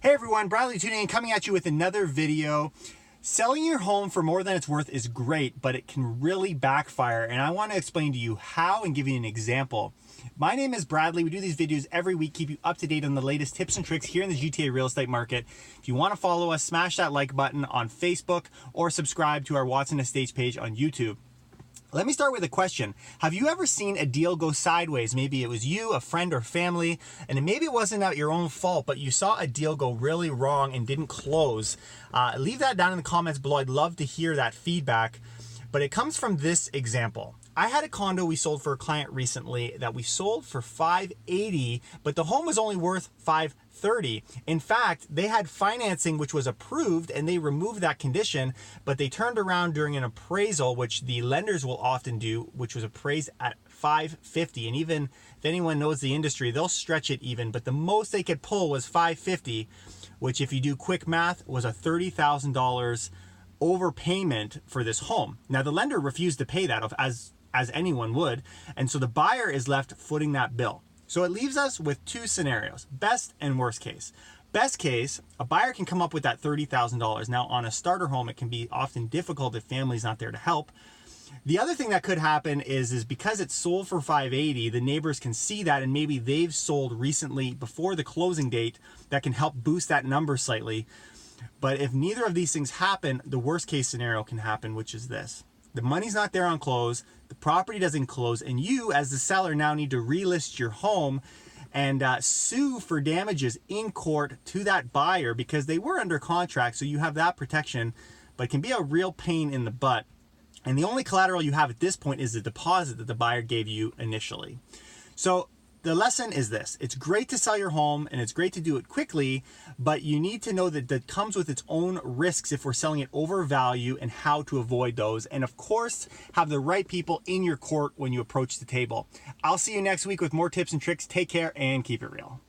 Hey everyone, Bradley tuning in, coming at you with another video. Selling your home for more than it's worth is great, but it can really backfire, and I want to explain to you how and give you an example. My name is Bradley. We do these videos every week, keep you up to date on the latest tips and tricks here in the GTA real estate market. If you want to follow us, smash that like button on Facebook or subscribe to our Watson Estates page on YouTube. Let me start with a question. Have you ever seen a deal go sideways? Maybe it was you, a friend, or family, and maybe it wasn't at your own fault, but you saw a deal go really wrong and didn't close. Leave that down in the comments below. I'd love to hear that feedback. But it comes from this example. I had a condo we sold for a client recently that we sold for $580, but the home was only worth $530. In fact, they had financing which was approved and they removed that condition, but they turned around during an appraisal, which the lenders will often do, which was appraised at $550. And even if anyone knows the industry, they'll stretch it even, but the most they could pull was $550, which if you do quick math was a $30,000 overpayment for this home. Now the lender refused to pay that as anyone would, and so the buyer is left footing that bill. So it leaves us with two scenarios, best and worst case. Best case, a buyer can come up with that $30,000. Now on a starter home, it can be often difficult if family's not there to help. The other thing that could happen is because it's sold for $580, the neighbors can see that and maybe they've sold recently before the closing date that can help boost that number slightly. But if neither of these things happen, the worst case scenario can happen, which is this. The money's not there on close, the property doesn't close, and you as the seller now need to relist your home and sue for damages in court to that buyer because they were under contract, so you have that protection, but it can be a real pain in the butt. And the only collateral you have at this point is the deposit that the buyer gave you initially. So the lesson is this: it's great to sell your home and it's great to do it quickly, but you need to know that that comes with its own risks if we're selling it over value and how to avoid those. And of course, have the right people in your court when you approach the table. I'll see you next week with more tips and tricks. Take care and keep it real.